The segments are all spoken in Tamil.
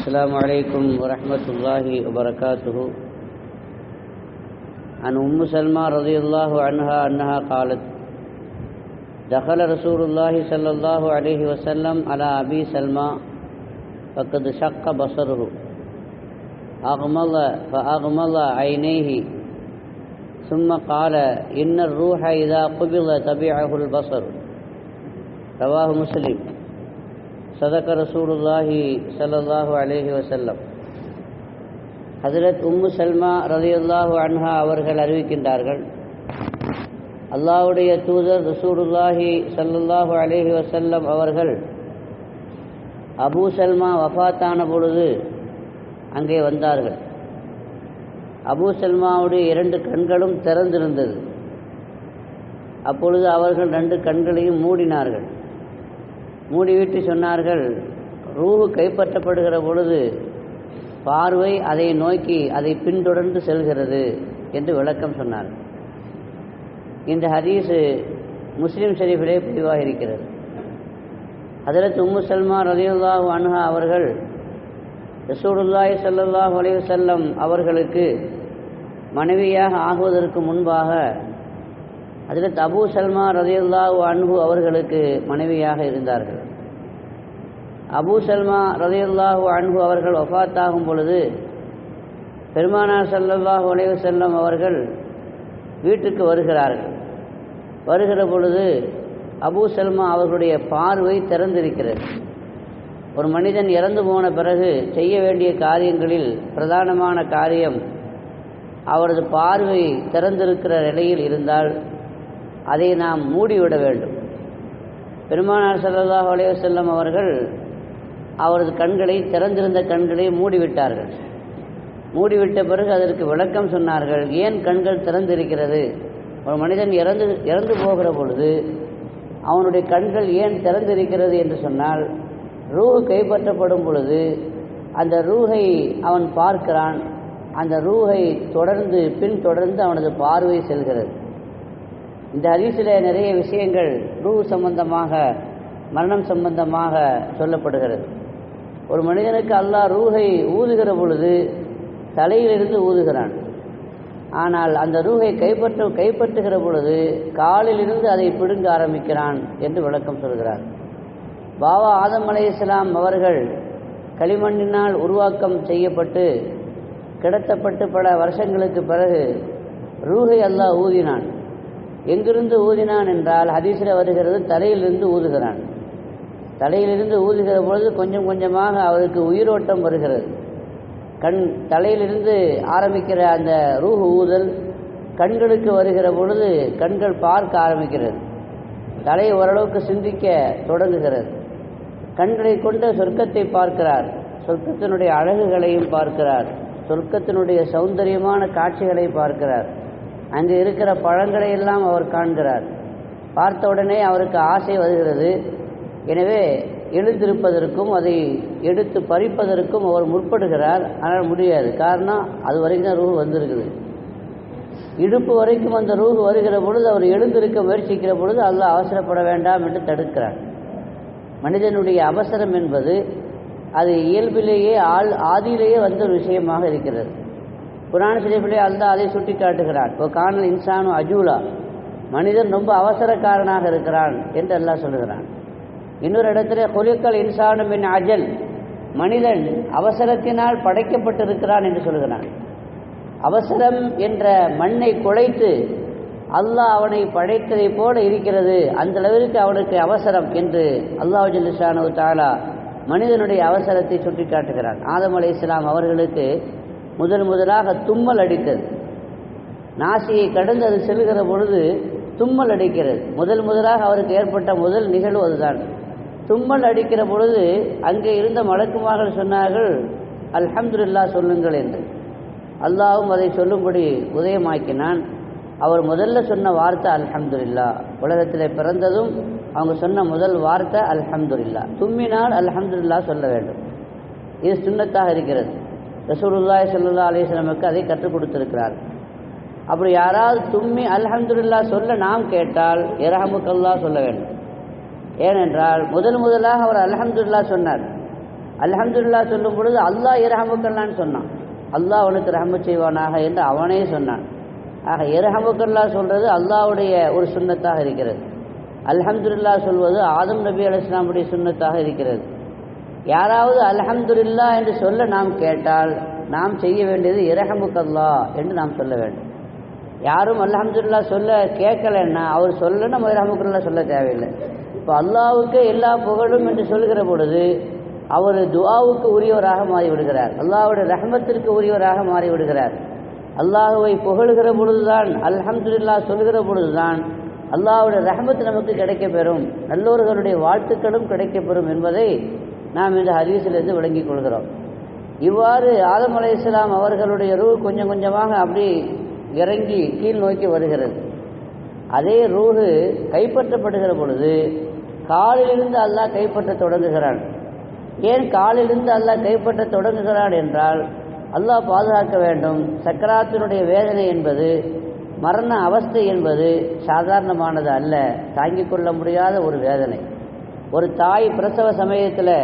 السلام عليكم ورحمة الله وبركاته. عن أم سلمى رضي الله عنها أنها قالت: دخل رسول الله صلى الله عليه وسلم على أبي سلمى فقد شق بصره فأغمض عينيه ثم قال: إن الروح إذا قبض تبعه البصر. رواه مسلم. صدق رسول الله صلى الله عليه وسلم. ஹஜ்ரத் உம்மு சல்மா ரலியல்லாஹு அன்ஹா அவர்கள் அறிவிக்கின்றார்கள், அல்லாஹ்வுடைய தூதர் ரசூலுல்லாஹி ஸல்லல்லாஹு அலைஹி வஸல்லம் அவர்கள் அபூ சல்மா வஃபாத்தான பொழுது அங்கே வந்தார்கள். அபூ சல்மாவுடைய 2 கண்களும் திறந்திருந்தது. அப்பொழுது அவர்கள் 2 கண்களையும் மூடினார்கள். மூடிவிட்டு சொன்னார்கள், ரூஹு கைப்பற்றப்படுகிற பொழுது பார்வை அதை நோக்கி அதை பின்தொடர்ந்து செல்கிறது என்று விளக்கம் சொன்னார்கள். இந்த ஹதீஸு முஸ்லிம் ஷரீஃபிலே பதிவாக இருக்கிறது. ஹஜ்ரத் உம்மு சல்மா ரலியல்லாஹு அன்ஹா அவர்கள் ரசூலுல்லாஹி ஸல்லல்லாஹு அலைஹி வஸல்லம் அவர்களுக்கு மனைவியாக ஆகுவதற்கு முன்பாக ஹஜ்ரத் அபூ சல்மா ரலியல்லாஹு அன்ஹு அவர்களுக்கு மனைவியாக இருந்தார்கள். அபூ சல்மா ரலியல்லாஹு அன்ஹு அவர்கள் வஃபாத்தாகும் பொழுது பெருமானார் ஸல்லல்லாஹு அலைஹி வஸல்லம் அவர்கள் வீட்டுக்கு வருகிறார்கள். வருகிற பொழுது அபூ சல்மா அவர்களுடைய பார்வை திறந்திருக்கிறது. ஒரு மனிதன் இறந்து போன பிறகு செய்ய வேண்டிய காரியங்களில் பிரதானமான காரியம் அவரது பார்வை திறந்திருக்கிற நிலையில் இருந்தால் அதை நாம் மூடிவிட வேண்டும். பெருமானார் ஸல்லல்லாஹு அலைஹி வஸல்லம் அவர்கள் அவரது கண்களை, திறந்திருந்த கண்களை மூடிவிட்டார்கள். மூடிவிட்ட பிறகு அதற்கு விளக்கம் சொன்னார்கள். ஏன் கண்கள் திறந்திருக்கிறது? ஒரு மனிதன் இறந்து போகிற பொழுது அவனுடைய கண்கள் ஏன் திறந்திருக்கிறது என்று சொன்னால், ரூஹ் கைப்பற்றப்படும் பொழுது அந்த ரூஹை அவன் பார்க்கிறான். அந்த ரூஹை பின்தொடர்ந்து அவனது பார்வை செல்கிறது. இந்த ஹதீஸில் நிறைய விஷயங்கள் ரூஹ் சம்பந்தமாக, மரணம் சம்பந்தமாக சொல்லப்படுகிறது. ஒரு மனிதனுக்கு அல்லாஹ் ரூஹை ஊதுகிற பொழுது தலையிலிருந்து ஊதுகிறான். ஆனால் அந்த ரூஹை கைப்பற்றுகிற பொழுது காலிலிருந்து அதை பிடுங்க ஆரம்பிக்கிறான் என்று விளக்கம் சொல்கிறார். பாபா ஆதம் அலைஹிஸ்ஸலாம் அவர்கள் களிமண்ணினால் உருவாக்கம் செய்யப்பட்டு கிடத்தப்பட்டு பல வருஷங்களுக்கு பிறகு ரூஹை அல்லாஹ் ஊதினான். எங்கிருந்து ஊதினான் என்றால் ஹதீஸில் வருகிறது, தலையிலிருந்து ஊதுகிறான். தலையிலிருந்து ஊதுகிற பொழுது கொஞ்சம் கொஞ்சமாக அவருக்கு உயிரோட்டம் வருகிறது. தலையிலிருந்து ஆரம்பிக்கிற அந்த ரூஹ் ஊதல் கண்களுக்கு வருகிற பொழுது கண்கள் பார்க்க ஆரம்பிக்கிறது. தலை ஓரளவுக்கு சிந்திக்க தொடங்குகிறது. கண்களை கொண்டு சொர்க்கத்தை பார்க்கிறார். சொர்க்கத்தினுடைய அழகுகளையும் பார்க்கிறார். சொர்க்கத்தினுடைய சௌந்தரியமான காட்சிகளை பார்க்கிறார். அங்கே இருக்கிற பழங்களை எல்லாம் அவர் காண்கிறார். பார்த்த உடனே அவருக்கு ஆசை வருகிறது. எனவே எழுந்திருப்பதற்கும் அதை எடுத்து பறிப்பதற்கும் அவர் முற்படுகிறார். ஆனால் முடியாது. காரணம், அது வரைக்கும் தான் ரூஹ் வந்திருக்குது. இடுப்பு வரைக்கும் அந்த ரூஹ் வருகிற பொழுது அவர் எழுந்திருக்க முயற்சிக்கிற பொழுது அல்லாஹ் அவசரப்பட வேண்டாம் என்று தடுக்கிறார். மனிதனுடைய அவசரம் என்பது அது இயல்பிலேயே ஆதியிலேயே வந்த ஒரு விஷயமாக இருக்கிறது. குர்ஆன் ஷரீஃபிலே அல்லாஹ் அதை சுட்டி காட்டுகிறான். ஓ கானல் இன்சானு அஜூலா, மனிதன் ரொம்ப அவசரக்காரனாக இருக்கிறான் என்று அல்லாஹ் சொல்லுகிறான். இன்னொரு இடத்துல குலிக்கல் இன்சானு மின் அஜல், மனிதன் அவசரத்தினால் படைக்கப்பட்டிருக்கிறான் என்று சொல்கிறான். அவசரம் என்ற மண்ணை குழைத்து அல்லாஹ் அவனை படைத்ததை போல இருக்கிறது. அந்த அளவிற்கு அவனுக்கு அவசரம் என்று அல்லாஹ் ஜல்ல ஷானஹு தஆலா மனிதனுடைய அவசரத்தை சுட்டி காட்டுகிறான். ஆதம் அலைஹிஸ்ஸலாம் அவர்களுக்கு முதலாக தும்மல் அடித்தது. நாசியை கடந்து அது செல்கிற பொழுது தும்மல் அடிக்கிறது. முதலாக அவருக்கு ஏற்பட்ட முதல் நிகழ்வு அதுதான். தும்மல் அடிக்கிற பொழுது அங்கே இருந்த மலக்குமார்கள் சொன்னார்கள், அல்ஹம்துலில்லாஹ் சொல்லுங்கள் என்று. அல்லாஹ்வும் அதை சொல்லும்படி உதயமாக்கினான். அவர் முதல்ல சொன்ன வார்த்தை அல்ஹம்துலில்லாஹ். உலகத்தில் பிறந்ததும் அவங்க சொன்ன முதல் வார்த்தை அல்ஹம்துலில்லாஹ். தும்மினால் அல்ஹம்துலில்லாஹ் சொல்ல வேண்டும். இது சுன்னத்தாக இருக்கிறது. ரசூலுல்லாஹி ஸல்லல்லாஹு அலைஹி வஸல்லமுக்கு அதை கற்றுக் கொடுத்திருக்கிறார். அப்படி யாராவது தும்மி அல்ஹம்துலில்லாஹ் சொல்ல நாம் கேட்டால் இரஹமுக்கல்லாஹ் சொல்ல வேண்டும். ஏனென்றால் முதலாக அவர் அல்ஹம்துலில்லாஹ் சொன்னார். அல்ஹம்துலில்லாஹ் சொல்லும் பொழுது அல்லாஹ் இரஹமுக்கல்லான்னு சொன்னான். அல்லாஹ் அவனுக்கு ரஹமத் செய்வானாக என்று அவனே சொன்னான். ஆக இரஹமுக்கல்லா சொல்றது அல்லாஹ்வுடைய ஒரு சுன்னத்தாக இருக்கிறது. அல்ஹம்துலில்லாஹ் சொல்வது ஆதம் நபி அலைஹிஸ்ஸலாமுடைய சுன்னத்தாக இருக்கிறது. யாராவது அல்ஹம்துலில்லாஹ் என்று சொல்ல நாம் கேட்டால் நாம் செய்ய வேண்டியது இரஹமுக்கல்லா என்று நாம் சொல்ல வேண்டும். யாரும் அல்ஹம்துலில்லாஹ் சொல்ல கேட்கலன்னா அவர் சொல்ல நம்ம இரஹமுக்கல்லா சொல்ல தேவையில்லை. இப்போ அல்லாஹ்வுக்கு எல்லா புகழும் என்று சொல்கிற பொழுது அவர் துஆவுக்கு உரியவராக மாறிவிடுகிறார், அல்லாஹ்வுடைய ரஹமத்திற்கு உரியவராக மாறிவிடுகிறார். அல்லாஹுவை புகழுகிற பொழுதுதான், அல்ஹம்துலில்லாஹ் சொல்கிற பொழுதுதான் அல்லாஹ்வுடைய ரஹமத் நமக்கு கிடைக்கப்பெறும், நல்லோர்களுடைய வாழ்த்துக்களும் கிடைக்கப்பெறும் என்பதை நாம் இந்த ஹதீஸிலிருந்து விளங்கிக் கொள்கிறோம். இவ்வாறு ஆதம் அலைஹிஸ்ஸலாம் அவர்களுடைய ரூஹ் கொஞ்சம் கொஞ்சமாக அப்படி இறங்கி கீழ் நோக்கி வருகிறது. அதே ரூஹு கைப்பற்றப்படுகிற பொழுது காலிலிருந்து அல்லாஹ் கைப்பற்ற தொடங்குகிறான். ஏன் காலிலிருந்து அல்லாஹ் கைப்பற்ற தொடங்குகிறான் என்றால், அல்லாஹ் பாதுகாக்க வேண்டும். சக்கராத்தினுடைய வேதனை என்பது, மரண அவஸ்தை என்பது சாதாரணமானது அல்ல, தாங்கிக் கொள்ள முடியாத ஒரு வேதனை. ஒரு தாய் பிரசவ சமயத்தில்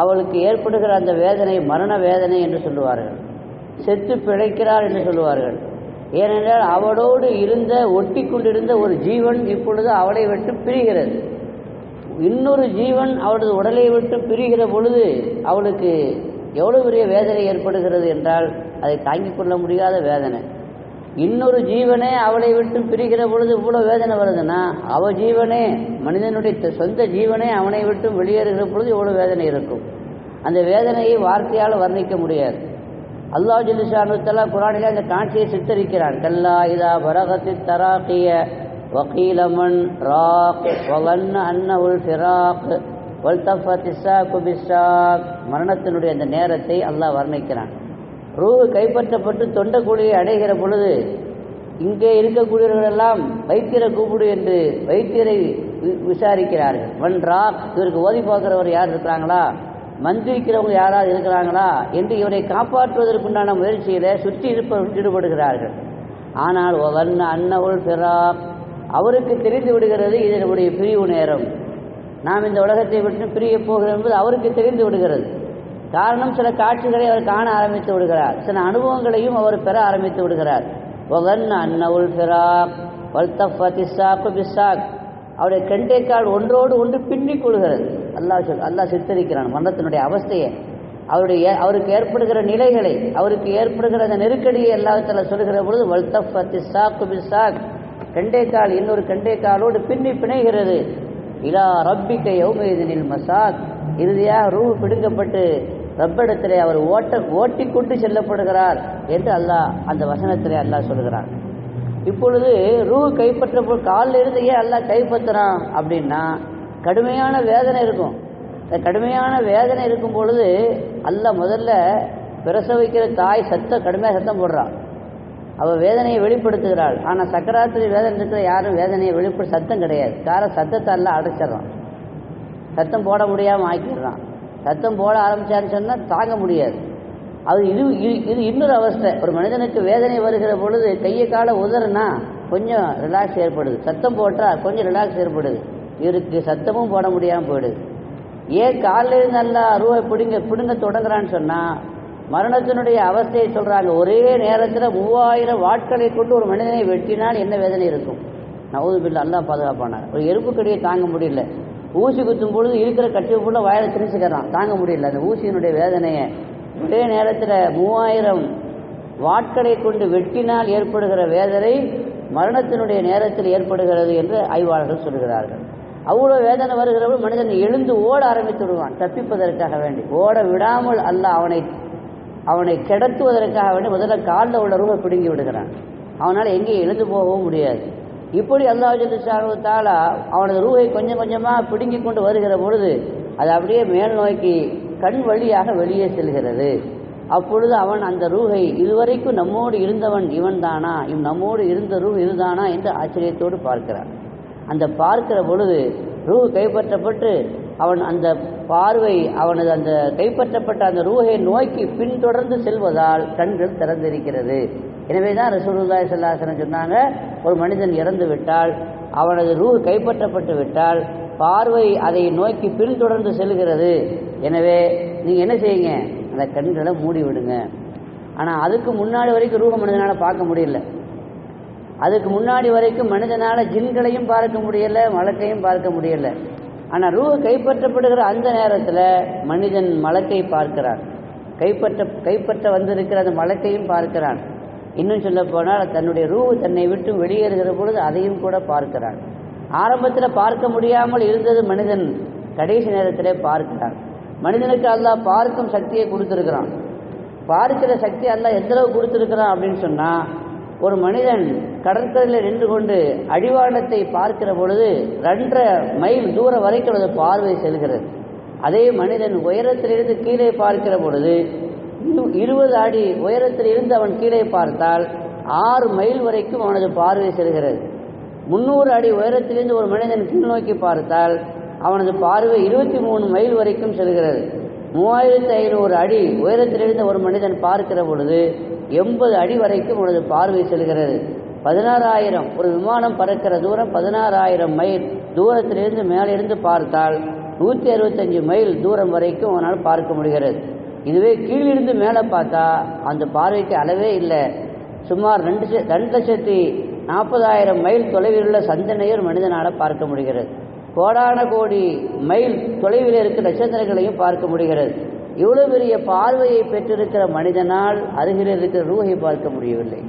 அவளுக்கு ஏற்படுகிற அந்த வேதனை மரண வேதனை என்று சொல்லுவார்கள், செத்து பிழைக்கிறாள் என்று சொல்லுவார்கள். ஏனென்றால் அவளோடு ஒட்டி கொண்டிருந்த ஒரு ஜீவன் இப்பொழுது அவளை விட்டு பிரிகிறது. இன்னொரு ஜீவன் அவளது உடலை விட்டு பிரிகிற பொழுது அவளுக்கு எவ்வளவு பெரிய வேதனை ஏற்படுகிறது என்றால் அதை தாங்கிக் கொள்ள முடியாத வேதனை. இன்னொரு ஜீவனே அவளை விட்டு பிரிகிற பொழுது இவ்வளோ வேதனை வருதுன்னா, அவ ஜீவனே, மனிதனுடைய சொந்த ஜீவனே அவனை விட்டு வெளியேறுகிற பொழுது எவ்வளோ வேதனை இருக்கும். அந்த வேதனையை வார்த்தையால் வர்ணிக்க முடியாது. அல்லாஹ் ஜல்ல ஷானு தஆலா குர்ஆனிலே அந்த காட்சியை சித்தரிக்கிறான். கல்லா இதா பரகத்தித் தராகிய வகீல மன் ராக் வலன்ன அன்னஹுல் ஃபிராக் வல்தஃபத்திஸ் ஸாக்கு பிஸ்ஸாக். மரணத்தினுடைய அந்த நேரத்தை அல்லாஹ் வர்ணிக்கிறான். ரூஹ் கைப்பற்றப்பட்டு தொண்டக்குழியை அடைகிற பொழுது இங்கே இருக்கக்கூடியவர்களெல்லாம் வைத்தியரை கூப்பிடு என்று வைத்தியரை விசாரிக்கிறார்கள். மன் ராக், இவருக்கு ஓதி பார்க்கிறவர் யார் இருக்கிறாங்களா, மந்திரிக்கிறவங்க யாராவது இருக்கிறாங்களா என்று இவரை காப்பாற்றுவதற்குண்டான முயற்சியில் சுற்றி இருப்பவர்கள் ஈடுபடுகிறார்கள். ஆனால் வலன்ன அன்னஹுல் ஃபிராக், அவருக்கு தெரிந்து விடுகிறது இது நம்முடைய பிரிவு நேரம், நாம் இந்த உலகத்தை விட்டு பிரிய போகிறோம் என்பது அவருக்கு தெரிந்து விடுகிறது. காரணம், சில காட்சிகளை அவர் காண ஆரம்பித்து விடுகிறார், சில அனுபவங்களையும் அவர் பெற ஆரம்பித்து விடுகிறார். வலன்ன அன்னஹுல் ஃபிராக் வல்தஃபத்திஸ் ஸாக்கு பிஸ்ஸாக், அவருடைய கெண்டைக்கால் ஒன்றோடு ஒன்று பின்னிக் கொள்கிறது. அல்லாஹ் சித்தரிக்கிறான் மரணத்தினுடைய அவஸ்தையை, அவருக்கு ஏற்படுகிற நிலைகளை, அவருக்கு ஏற்படுகிற அந்த நெருக்கடியை எல்லாத்தில் சொல்கிற பொழுது வல்தஃபத்திஸ் ஸாக்கு பிஸ்ஸாக், கெண்டைக்கால் இன்னொரு கெண்டைக்காலோடு பின்னி பிணைகிறது. இலா ரப்பிக்க யௌமஇதினில் மசாக், இறுதியாக ரூஹ் பிடுங்கப்பட்டு ரப்பிடத்திலே அவர் ஓட்டிக்கொண்டு செல்லப்படுகிறார் என்று அல்லாஹ் அந்த வசனத்திலே அல்லாஹ் சொல்கிறார். இப்பொழுது ரூஹ் கைப்பற்ற காலில் இருந்து ஏன் அல்லாஹ் கைப்பற்றுறான் அப்படின்னா, கடுமையான வேதனை இருக்கும். இந்த கடுமையான வேதனை இருக்கும் பொழுது அல்லாஹ் முதல்ல பிரசவிக்கிற தாய் கடுமையாக சத்தம் போடுறான், அவள் வேதனையை வெளிப்படுத்துகிறாள். ஆனால் சக்கராத்திரி வேதனை இருக்கிற யாரும் வேதனையை சத்தம் கிடையாது. சத்தத்தை எல்லாம் அடைச்சிட்றான், சத்தம் போட முடியாமல் ஆக்கிடுறான். சத்தம் போட ஆரம்பிச்சான்னு சொன்னால் தாங்க முடியாது. இது இன்னொரு அவஸ்தை. ஒரு மனிதனுக்கு வேதனை வருகிற பொழுது கையை காலை உதறுனா கொஞ்சம் ரிலாக்ஸ் ஏற்படுது, சத்தம் போட்டால் கொஞ்சம் ரிலாக்ஸ் ஏற்படுது. இவருக்கு சத்தமும் போட முடியாமல் போயிடுது. ஏன் காலில் நல்லா ரூவை பிடுங்க தொடங்குறான்னு சொன்னால், மரணத்தினுடைய அவஸ்தையை சொல்கிறாங்க. ஒரே நேரத்தில் 3000 வாட்களை கொண்டு ஒரு மனிதனை வெட்டினால் என்ன வேதனை இருக்கும். நவுது பில்லா, அல்லாஹ் பாதுகாப்பானார். ஒரு எறும்பு கடியை தாங்க முடியல, ஊசி குத்தும் பொழுது இருக்கிற கட்டியை கூட வாயில திணிச்சுக்கிறான், தாங்க முடியல அந்த ஊசியினுடைய வேதனையை. ஒரே நேரத்தில் 3000 வாட்களை கொண்டு வெட்டினால் ஏற்படுகிற வேதனை மரணத்தினுடைய நேரத்தில் ஏற்படுகிறது என்று ஆய்வாளர்கள் சொல்கிறார்கள். அவ்வளோ வேதனை வருகிறவள் மனிதன் எழுந்து ஓட ஆரம்பித்து விடுவான், தப்பிப்பதற்காக வேண்டி. ஓட விடாமல் அல்லாஹ் அவனை கிடத்துவதற்காக வேண்டி முதல்ல காலில் உள்ள ரூஹை பிடுங்கி விடுகிறான். அவனால் எங்கேயும் எழுந்து போகவும் முடியாது. இப்படி அல்லாஹ் ஜல்ல ஷானஹு தஆலா அவனது ரூஹை கொஞ்சம் கொஞ்சமாக பிடுங்கி கொண்டு வருகிற பொழுது அது அப்படியே மேல் நோக்கி கண் வழியாக வெளியே செல்கிறது. அப்பொழுது அவன் அந்த ரூஹை, இதுவரைக்கும் நம்மோடு இருந்தவன் இவன் தானா, நம்மோடு இருந்த ரூஹ் இதுதானா என்று ஆச்சரியத்தோடு பார்க்கிறான். அந்த பார்க்கிற பொழுது ரூஹ் கைப்பற்றப்பட்டு அவன் அந்த பார்வை அவனது அந்த கைப்பற்றப்பட்ட அந்த ரூஹை நோக்கி பின்தொடர்ந்து செல்வதால் கண்கள் திறந்திருக்கிறது. எனவே தான் ரசூலுல்லாஹி ஸல்லல்லாஹு அலைஹி வஸல்லம் சொன்னாங்க, ஒரு மனிதன் இறந்து விட்டால், அவனது ரூஹ் கைப்பற்றப்பட்டு விட்டால் பார்வை அதை நோக்கி பின்தொடர்ந்து செல்கிறது. எனவே நீங்கள் என்ன செய்யுங்க, அந்த கண்களை மூடி விடுங்க. ஆனால் அதுக்கு முன்னாடி வரைக்கும் ரூஹ மனிதனால் பார்க்க முடியல. அதுக்கு முன்னாடி வரைக்கும் மனிதனால் ஜின்களையும் பார்க்க முடியலை, மலக்கையும் பார்க்க முடியலை. ஆனால் ரூஹ கைப்பற்றப்படுகிற அந்த நேரத்தில் மனிதன் மலக்கை பார்க்கிறான், கைப்பற்ற வந்திருக்கிற அந்த மலக்கையும் பார்க்கிறான். இன்னும் சொல்ல போனால் தன்னுடைய ரூஹ தன்னை விட்டு வெளியேறுகிற பொழுது அதையும் கூட பார்க்கிறான். ஆரம்பத்தில் பார்க்க முடியாமல் இருந்தது மனிதன் கடைசி நேரத்தில் பார்க்கிறான். மனிதனுக்கு அல்லாஹ் பார்க்கும் சக்தியை கொடுத்துருக்கிறான். பார்க்கிற சக்தி அல்லாஹ் எந்தளவு கொடுத்துருக்கிறான் அப்படின்னு சொன்னால், ஒரு மனிதன் கடற்கரையில் நின்று கொண்டு அடிவானத்தை பார்க்கிற பொழுது 2.5 மைல் தூரம் வரைக்கும் அது பார்வை செல்கிறது. அதே மனிதன் உயரத்திலிருந்து கீழே பார்க்கிற பொழுது 20 அடி உயரத்தில் இருந்து அவன் கீழே பார்த்தால் 6 மைல் வரைக்கும் அவனது பார்வை செல்கிறது. 300 அடி உயரத்திலிருந்து ஒரு மனிதன் கீழ் நோக்கி பார்த்தால் அவனது பார்வை 23 மைல் வரைக்கும் செல்கிறது. 3500 அடி உயரத்திலிருந்து ஒரு மனிதன் பார்க்கிற பொழுது 80 அடி வரைக்கும் அவனது பார்வை செல்கிறது. 16,000 ஒரு விமானம் பறக்கிற தூரம் 16,000 மைல் தூரத்திலிருந்து மேலிருந்து பார்த்தால் 165 மைல் தூரம் வரைக்கும் அவனால் பார்க்க முடிகிறது. இதுவே கீழிருந்து மேலே பார்த்தா அந்த பார்வைக்கு அளவே இல்லை. சுமார் 2,40,000 மைல் தொலைவில் உள்ள சந்தனையும் மனிதனால் பார்க்க முடிகிறது. கோடான கோடி மைல் தொலைவில் இருக்கிற நட்சத்திரங்களையும் பார்க்க முடிகிறது. இவ்வளவு பெரிய பார்வையை பெற்றிருக்கிற மனிதனால் அருகில் இருக்கிற ரூஹை பார்க்க முடியவில்லை.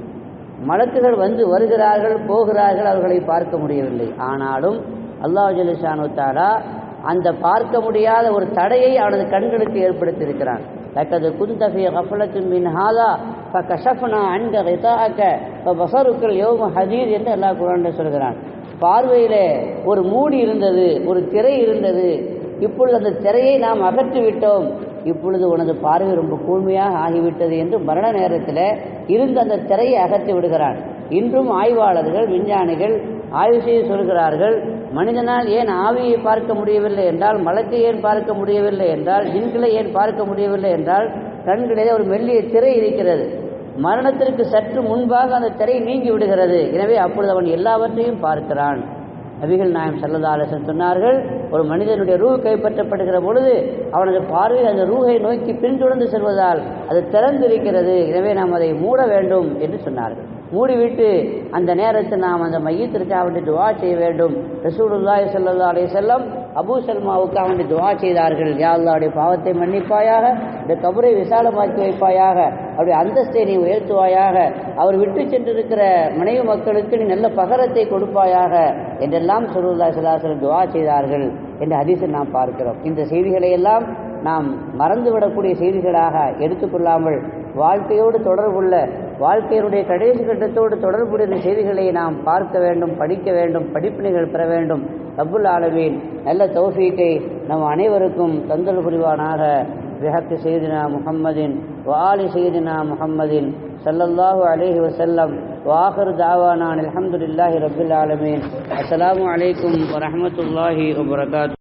மலக்குகள் வந்து வருகிறார்கள், போகிறார்கள், அவர்களை பார்க்க முடியவில்லை. ஆனாலும் அல்லாஹ் ஜல்ல ஷானு தஆலா அந்த பார்க்க முடியாத ஒரு தடையை அவனது கண்களுக்கு ஏற்படுத்தியிருக்கிறான். லக்கது குந்த ஃபீ கஃபலத்தின் மின் ஹாதா ஃபகஷஃப்னா அன்க கிதாஅக ஃபபஸருக்கல் யௌம ஹதீத் என்று அல்லாஹ் குர்ஆனில் சொல்கிறான். பார்வையிலே ஒரு மூடி இருந்தது, ஒரு திரை இருந்தது. இப்பொழுது அந்த திரையை நாம் அகற்றிவிட்டோம். இப்பொழுது உனது பார்வை ரொம்ப கூர்மையாக ஆகிவிட்டது என்று மரண நேரத்தில் இருந்த அந்த திரையை அகற்றி விடுகிறான். இன்றும் ஆய்வாளர்கள், விஞ்ஞானிகள் ஆய்வு செய்து சொல்கிறார்கள், மனிதனால் ஏன் ஆவியை பார்க்க முடியவில்லை என்றால், மலக்கை ஏன் பார்க்க முடியவில்லை என்றால், ஜின்களை ஏன் பார்க்க முடியவில்லை என்றால், கண்களிலே ஒரு மெல்லிய திரை இருக்கிறது. மரணத்திற்கு சற்று முன்பாக அந்த திரை நீங்கி விடுகிறது. எனவே அப்பொழுது அவன் எல்லாவற்றையும் பார்க்கிறான். நபிகள் நாயகம் ஸல்லல்லாஹு அலைஹி வஸல்லம் சொன்னார்கள், ஒரு மனிதனுடைய ரூஹ் கைப்பற்றப்படுகிற பொழுது அவனது பார்வை அந்த ரூஹை நோக்கி பின்தொடர்ந்து செல்வதால் அது திறந்திருக்கிறது. எனவே நாம் அதை மூட வேண்டும் என்று சொன்னார்கள். மூடிவிட்டு அந்த நேரத்தில் நாம் அந்த மையத்திற்காக வேண்டி துஆ செய்ய வேண்டும். ரசூலுல்லாஹி ஸல்லல்லாஹு அலைஹி வஸல்லம் அபூ சல்மாவுக்காக வேண்டி துஆ செய்தார்கள். யா அல்லாஹ்வுடைய பாவத்தை மன்னிப்பாயாக, இந்த கபரை விசாலமாக்கி வைப்பாயாக, அவருடைய அந்தஸ்தை நீ உயர்த்துவாயாக, அவர் விட்டு சென்றிருக்கிற மனைவி மக்களுக்கு நீ நல்ல பகரத்தை கொடுப்பாயாக என்றெல்லாம் ரசூலுல்லாஹி ஸல்லல்லாஹு அலைஹி வஸல்லம் துஆ செய்தார்கள் என்ற ஹதீஸில் நாம் பார்க்கிறோம். இந்த செய்திகளை எல்லாம் நாம் மறந்துவிடக்கூடிய செய்திகளாக எடுத்துக்கொள்ளாமல் வாழ்க்கையோடு தொடர்புள்ள, வாழ்க்கையினுடைய கடைசி கட்டத்தோடு தொடர்புடைய செய்திகளை நாம் பார்க்க வேண்டும், படிக்க வேண்டும், படிப்பினைகள் பெற வேண்டும். ரப்புல் ஆலமீன் நல்ல தௌஃபீக்கை நம் அனைவருக்கும் தந்தல் புரிவானாக. பிஹக்கி சய்யிதினா முஹம்மதின் வ ஆலி சய்யிதினா முஹம்மதின் ஸல்லல்லாஹு அலைஹி வஸல்லம் வ ஆகிரு தஅவானா அல்ஹம்துலில்லாஹி ரப்பில் ஆலமீன். அஸ்ஸலாமு அலைக்கும் வ ரஹ்மத்துல்லாஹி வ பரகாத்துஹு.